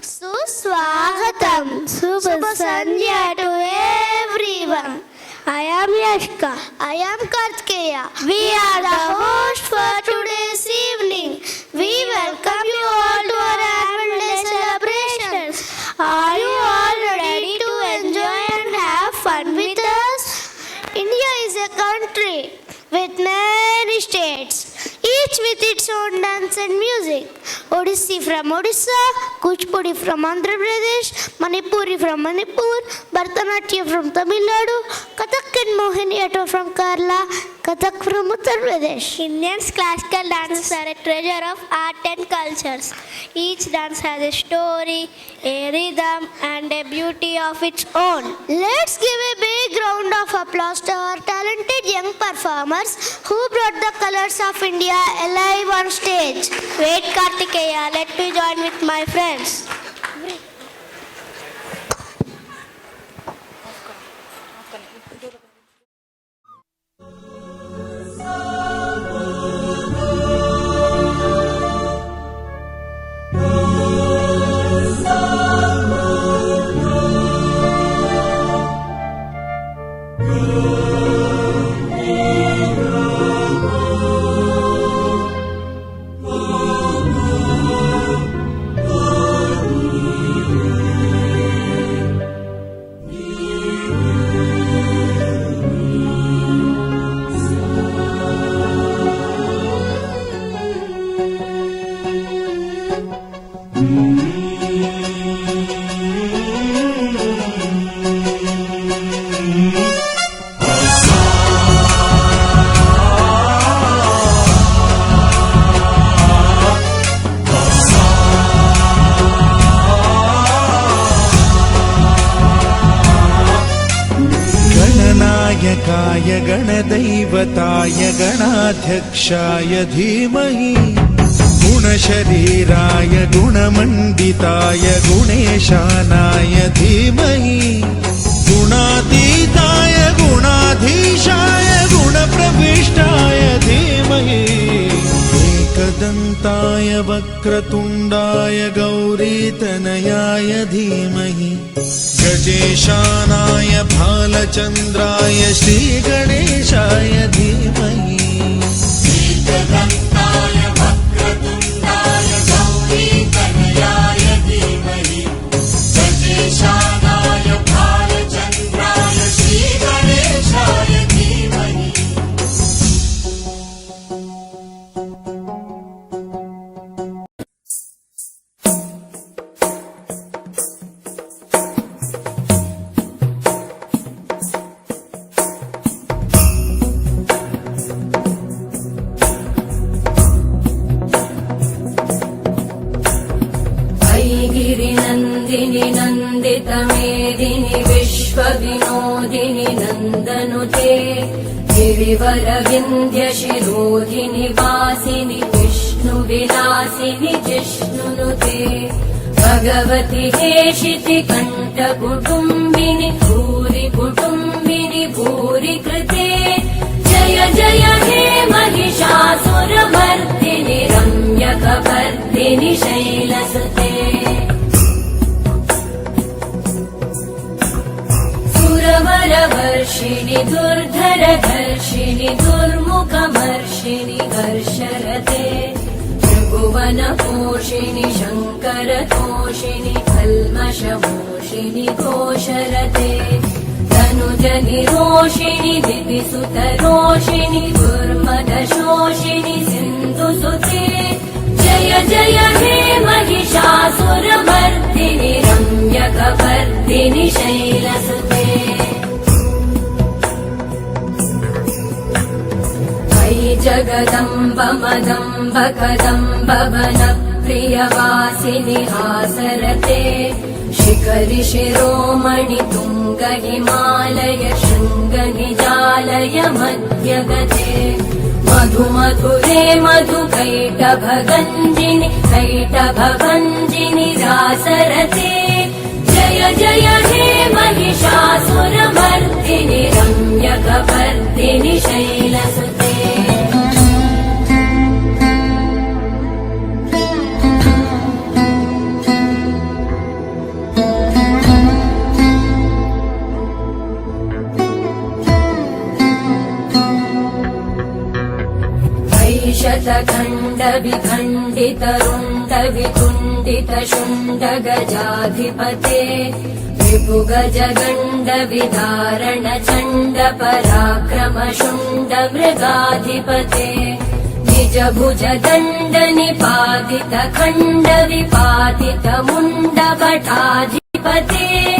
Suswagatam. Subha Sandhya to everyone. I am Yashka. I am Kartikeya. We are the host for today's evening. We welcome you all to our annual day celebrations. Are you all ready to enjoy and have fun with us? India is a country with many states, each with its own dance and music. Odissi from Odisha, Kuchipudi from Andhra Pradesh, Manipuri from Manipur, Bharatanatyam from Tamil Nadu, Kathak and Mohiniyattam from Kerala, Kathak from Uttar Pradesh. Indian classical dances are a treasure of art and cultures. Each dance has a story, a rhythm and a beauty of its own. Let's give a big round of applause to our talented young performers who brought the colors of India alive on stage. Wait Kartikeya, let me join with my friends. गणनायकाय गणदैवताय गणाध्यक्षाय धीमहि गुणशरीराय गुणमण्डिताय गुणेशानाय धीमहि गुणातीताय गुणाधीशाय गुणप्रविष्टाय धीमहि एकदन्ताय वक्रतुण्डाय गौरीतनयाय धीमहि गजेशानाय भालचन्द्राय श्रीगणेशाय धीमहि एकदन्ताय वक्रतुण्डाय गौरीतनयाय धीमहि गजेशानाय भालचन्द्राय श्रीगणेशाय धीमहि नन्दितमेदिनि विश्वविनोदिनि नन्दनुते गिरिवरविन्द्यशिरोधिनि वासिनि विष्णुविलासिनि जिष्णुनुते भगवति हेशिति कण्ठकुटुम्बिनि भूरि कुटुम्बिनि भूरि कृते जय जय हे महिषासुरमर्दिनि रम्यकपर्दिनि शैलसुते वर्षिणि दुर्धरधर्षिणि दुर्मुखमर्षिणि हर्षरते त्रिभुवनपोषिणि शङ्करतोषिणि कल्मषमोषिणि घोषरते तनुजनिरोषिणि दिविसुतरोषिणि दुर्मदशोषिणि सिन्धुसुते जय जय हे महिषासुरमर्दिनि रम्यकपर्दिनि शैलसुते जगदम्ब मदम्ब कदम्ब वनप्रियवासिनि हासरते शिखरि शिरोमणि तुङ्ग हिमालय शृङ्ग निजालय मध्यगते मधु मधुरे मधु कैटभगञ्जिनि कैटभभञ्जिनि रासरते जय जय हे महिषासुरमर्दिनि रम्यकपर्दिनि शैलसुते शतखण्ड विखण्डित रुण्ड विकुण्डित शुण्ड गजाधिपते विभुगज गण्ड विदारण चण्ड पराक्रम शुण्ड मृगाधिपते निज भुज दण्ड निपातित खण्ड विपातित मुण्ड भटाधिपते